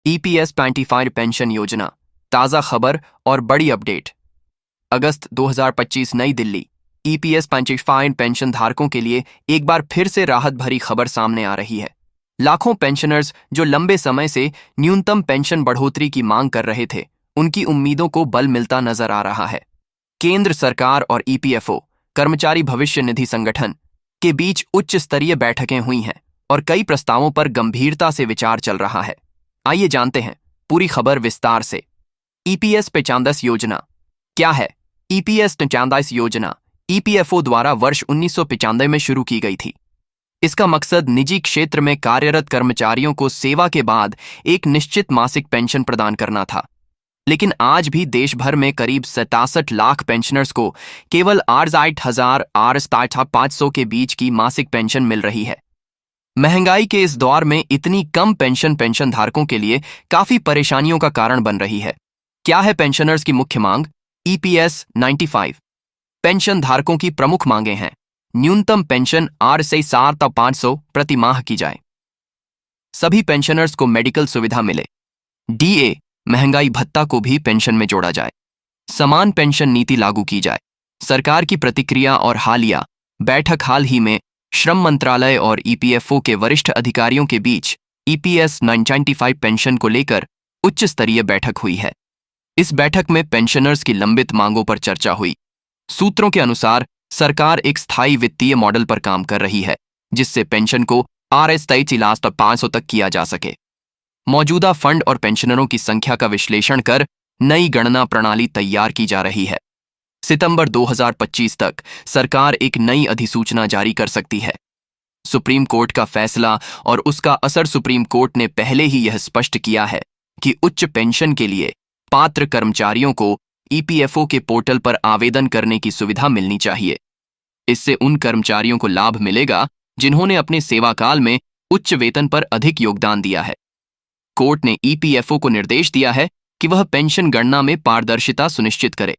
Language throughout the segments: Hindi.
ईपीएस 25 पेंशन योजना, ताज़ा खबर और बड़ी अपडेट। अगस्त 2025 नई दिल्ली। ईपीएस 25 पेंशन धारकों के लिए एक बार फिर से राहत भरी खबर सामने आ रही है। लाखों पेंशनर्स जो लंबे समय से न्यूनतम पेंशन बढ़ोतरी की मांग कर रहे थे, उनकी उम्मीदों को बल मिलता नजर आ रहा है। केंद्र सरकार और ईपीएफओ, कर्मचारी भविष्य निधि संगठन के बीच उच्च स्तरीय बैठकें हुई हैं और कई प्रस्तावों पर गंभीरता से विचार चल रहा है। आइए जानते हैं पूरी खबर विस्तार से। ईपीएस 25 योजना क्या है? ईपीएस 25 योजना ईपीएफओ द्वारा वर्ष 1995 में शुरू की गई थी। इसका मकसद निजी क्षेत्र में कार्यरत कर्मचारियों को सेवा के बाद एक निश्चित मासिक पेंशन प्रदान करना था। लेकिन आज भी देश भर में करीब 67 लाख पेंशनर्स को केवल 68,000 और 67,500 के बीच की मासिक पेंशन मिल रही है। महंगाई के इस दौर में इतनी कम पेंशन धारकों के लिए काफी परेशानियों का कारण बन रही है। क्या है पेंशनर्स की मुख्य मांग? ईपीएस 95 पेंशन धारकों की प्रमुख मांगें हैं। न्यूनतम पेंशन 8,500 प्रति माह की जाए। सभी पेंशनर्स को मेडिकल सुविधा मिले। डीए महंगाई भत्ता को भी पेंशन में जोड़ा जाए। समान पेंशन नीति लागू की जाए। सरकार की प्रतिक्रिया और हालिया बैठक। हाल ही में श्रम मंत्रालय और ईपीएफओ के वरिष्ठ अधिकारियों के बीच ईपीएस 95 पेंशन को लेकर उच्च स्तरीय बैठक हुई है। इस बैठक में पेंशनर्स की लंबित मांगों पर चर्चा हुई। सूत्रों के अनुसार सरकार एक स्थायी वित्तीय मॉडल पर काम कर रही है, जिससे पेंशन को Rs 500 तक किया जा सके। मौजूदा फंड और पेंशनरों की संख्या का विश्लेषण कर नई गणना प्रणाली तैयार की जा रही है। सितंबर 2025 तक सरकार एक नई अधिसूचना जारी कर सकती है। सुप्रीम कोर्ट का फैसला और उसका असर। सुप्रीम कोर्ट ने पहले ही यह स्पष्ट किया है कि उच्च पेंशन के लिए पात्र कर्मचारियों को ईपीएफओ के पोर्टल पर आवेदन करने की सुविधा मिलनी चाहिए। इससे उन कर्मचारियों को लाभ मिलेगा जिन्होंने अपने सेवाकाल में उच्च वेतन पर अधिक योगदान दिया है। कोर्ट ने ईपीएफओ को निर्देश दिया है कि वह पेंशन गणना में पारदर्शिता सुनिश्चित करे।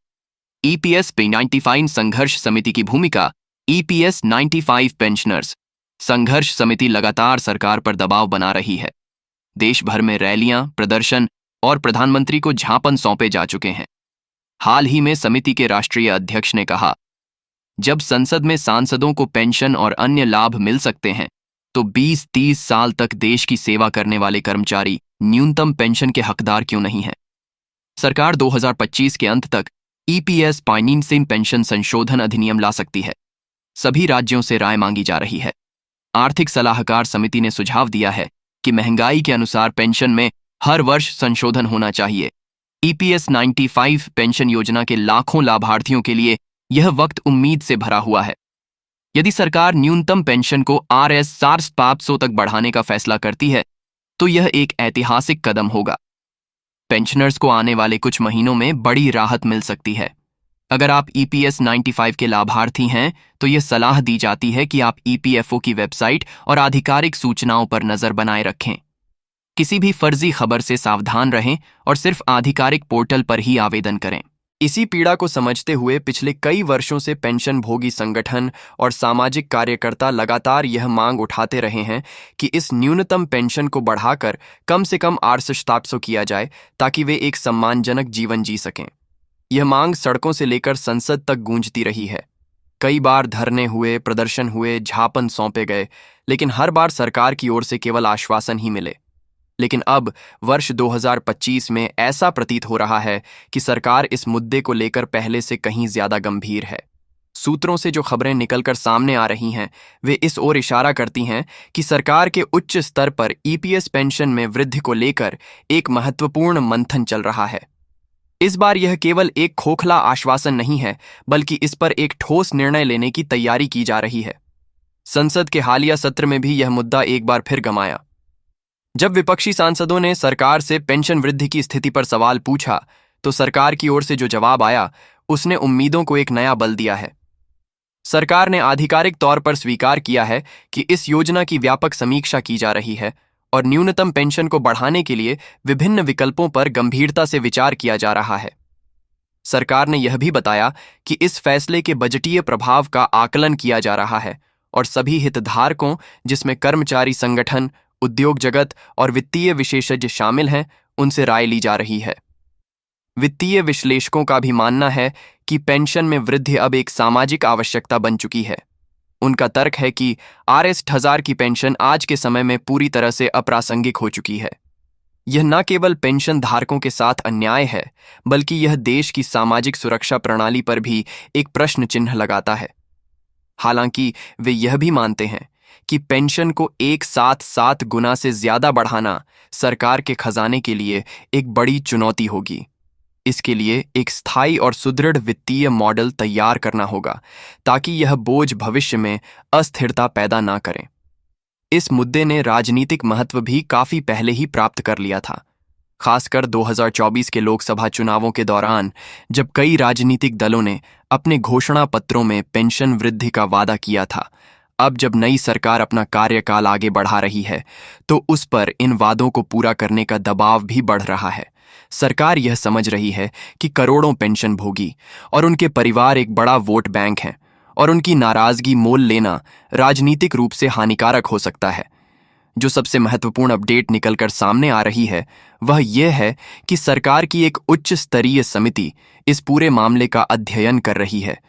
ईपीएस 95 संघर्ष समिति की भूमिका। ईपीएस 95 पेंशनर्स संघर्ष समिति लगातार सरकार पर दबाव बना रही है। देश भर में रैलियां, प्रदर्शन और प्रधानमंत्री को ज्ञापन सौंपे जा चुके हैं। हाल ही में समिति के राष्ट्रीय अध्यक्ष ने कहा, जब संसद में सांसदों को पेंशन और अन्य लाभ मिल सकते हैं, तो 20-30 साल तक देश की सेवा करने वाले कर्मचारी न्यूनतम पेंशन के हकदार क्यों नहीं हैं? सरकार 2025 के अंत तक ईपीएस 25 पेंशन संशोधन अधिनियम ला सकती है। सभी राज्यों से राय मांगी जा रही है। आर्थिक सलाहकार समिति ने सुझाव दिया है कि महंगाई के अनुसार पेंशन में हर वर्ष संशोधन होना चाहिए। ईपीएस 95 पेंशन योजना के लाखों लाभार्थियों के लिए यह वक्त उम्मीद से भरा हुआ है। यदि सरकार न्यूनतम पेंशन को Rs 500 तक बढ़ाने का फैसला करती है, तो यह एक ऐतिहासिक कदम होगा। पेंशनर्स को आने वाले कुछ महीनों में बड़ी राहत मिल सकती है। अगर आप ईपीएस 95 के लाभार्थी हैं, तो यह सलाह दी जाती है कि आप ईपीएफओ की वेबसाइट और आधिकारिक सूचनाओं पर नजर बनाए रखें। किसी भी फर्जी खबर से सावधान रहें और सिर्फ आधिकारिक पोर्टल पर ही आवेदन करें। इसी पीड़ा को समझते हुए पिछले कई वर्षों से पेंशन भोगी संगठन और सामाजिक कार्यकर्ता लगातार यह मांग उठाते रहे हैं कि इस न्यूनतम पेंशन को बढ़ाकर कम से कम Rs 700 किया जाए, ताकि वे एक सम्मानजनक जीवन जी सकें। यह मांग सड़कों से लेकर संसद तक गूंजती रही है। कई बार धरने हुए, प्रदर्शन हुए, ज्ञापन सौंपे गए, लेकिन हर बार सरकार की ओर से केवल आश्वासन ही मिले। लेकिन अब वर्ष 2025 में ऐसा प्रतीत हो रहा है कि सरकार इस मुद्दे को लेकर पहले से कहीं ज्यादा गंभीर है। सूत्रों से जो खबरें निकलकर सामने आ रही हैं, वे इस ओर इशारा करती हैं कि सरकार के उच्च स्तर पर ईपीएस पेंशन में वृद्धि को लेकर एक महत्वपूर्ण मंथन चल रहा है। इस बार यह केवल एक खोखला आश्वासन नहीं है, बल्कि इस पर एक ठोस निर्णय लेने की तैयारी की जा रही है। संसद के हालिया सत्र में भी यह मुद्दा एक बार फिर गमाया। जब विपक्षी सांसदों ने सरकार से पेंशन वृद्धि की स्थिति पर सवाल पूछा, तो सरकार की ओर से जो जवाब आया, उसने उम्मीदों को एक नया बल दिया है। सरकार ने आधिकारिक तौर पर स्वीकार किया है कि इस योजना की व्यापक समीक्षा की जा रही है और न्यूनतम पेंशन को बढ़ाने के लिए विभिन्न विकल्पों पर गंभीरता से विचार किया जा रहा है। सरकार ने यह भी बताया कि इस फैसले के बजटीय प्रभाव का आकलन किया जा रहा है और सभी हितधारकों, जिसमें कर्मचारी संगठन, उद्योग जगत और वित्तीय विशेषज्ञ शामिल हैं, उनसे राय ली जा रही है। वित्तीय विश्लेषकों का भी मानना है कि पेंशन में वृद्धि अब एक सामाजिक आवश्यकता बन चुकी है। उनका तर्क है कि Rs1000 की पेंशन आज के समय में पूरी तरह से अप्रासंगिक हो चुकी है। यह न केवल पेंशन धारकों के साथ अन्याय है, बल्कि यह देश की सामाजिक सुरक्षा प्रणाली पर भी एक प्रश्न चिन्ह लगाता है। हालांकि वे यह भी मानते हैं कि पेंशन को एक साथ 7 गुना से ज्यादा बढ़ाना सरकार के खजाने के लिए एक बड़ी चुनौती होगी। इसके लिए एक स्थायी और सुदृढ़ वित्तीय मॉडल तैयार करना होगा ताकि यह बोझ भविष्य में अस्थिरता पैदा ना करे। इस मुद्दे ने राजनीतिक महत्व भी काफी पहले ही प्राप्त कर लिया था, खासकर 2024 के लोकसभा चुनावों के दौरान, जब कई राजनीतिक दलों ने अपने घोषणा पत्रों में पेंशन वृद्धि का वादा किया था। अब जब नई सरकार अपना कार्यकाल आगे बढ़ा रही है, तो उस पर इन वादों को पूरा करने का दबाव भी बढ़ रहा है। सरकार यह समझ रही है कि करोड़ों पेंशन भोगी और उनके परिवार एक बड़ा वोट बैंक हैं और उनकी नाराजगी मोल लेना राजनीतिक रूप से हानिकारक हो सकता है। जो सबसे महत्वपूर्ण अपडेट निकलकर सामने आ रही है वह यह है कि सरकार की एक उच्च स्तरीय समिति इस पूरे मामले का अध्ययन कर रही है।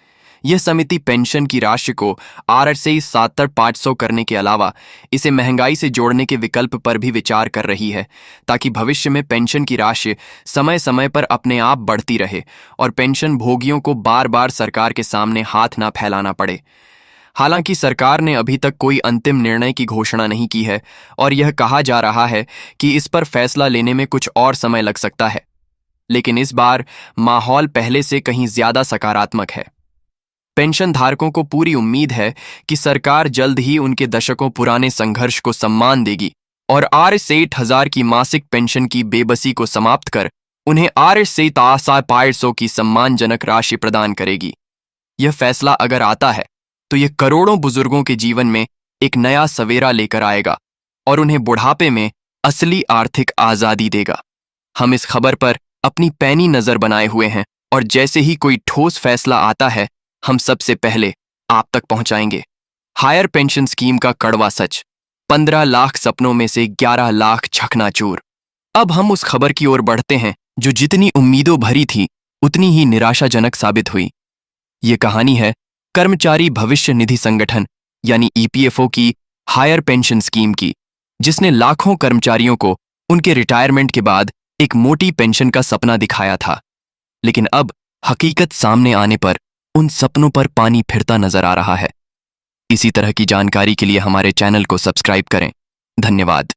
यह समिति पेंशन की राशि को Rs 7500 करने के अलावा इसे महंगाई से जोड़ने के विकल्प पर भी विचार कर रही है, ताकि भविष्य में पेंशन की राशि समय समय पर अपने आप बढ़ती रहे और पेंशन भोगियों को बार बार सरकार के सामने हाथ ना फैलाना पड़े। हालांकि सरकार ने अभी तक कोई अंतिम निर्णय की घोषणा नहीं की है और यह कहा जा रहा है कि इस पर फैसला लेने में कुछ और समय लग सकता है। लेकिन इस बार माहौल पहले से कहीं ज्यादा सकारात्मक है। पेंशन धारकों को पूरी उम्मीद है कि सरकार जल्द ही उनके दशकों पुराने संघर्ष को सम्मान देगी और Rs 8000 की मासिक पेंशन की बेबसी को समाप्त कर उन्हें Rs 7500 की सम्मानजनक राशि प्रदान करेगी। यह फैसला अगर आता है तो यह करोड़ों बुजुर्गों के जीवन में एक नया सवेरा लेकर आएगा और उन्हें बुढ़ापे में असली आर्थिक आजादी देगा। हम इस खबर पर अपनी पैनी नजर बनाए हुए हैं और जैसे ही कोई ठोस फैसला आता है, हम सबसे पहले आप तक पहुंचाएंगे। हायर पेंशन स्कीम का कड़वा सच, 15 लाख सपनों में से 11 लाख चकनाचूर। अब हम उस खबर की ओर बढ़ते हैं जो जितनी उम्मीदों भरी थी उतनी ही निराशाजनक साबित हुई। ये कहानी है कर्मचारी भविष्य निधि संगठन यानी EPFO की हायर पेंशन स्कीम की, जिसने लाखों कर्मचारियों को उनके रिटायरमेंट के बाद एक मोटी पेंशन का सपना दिखाया था। लेकिन अब हकीकत सामने आने पर उन सपनों पर पानी फिरता नजर आ रहा है। इसी तरह की जानकारी के लिए हमारे चैनल को सब्सक्राइब करें। धन्यवाद।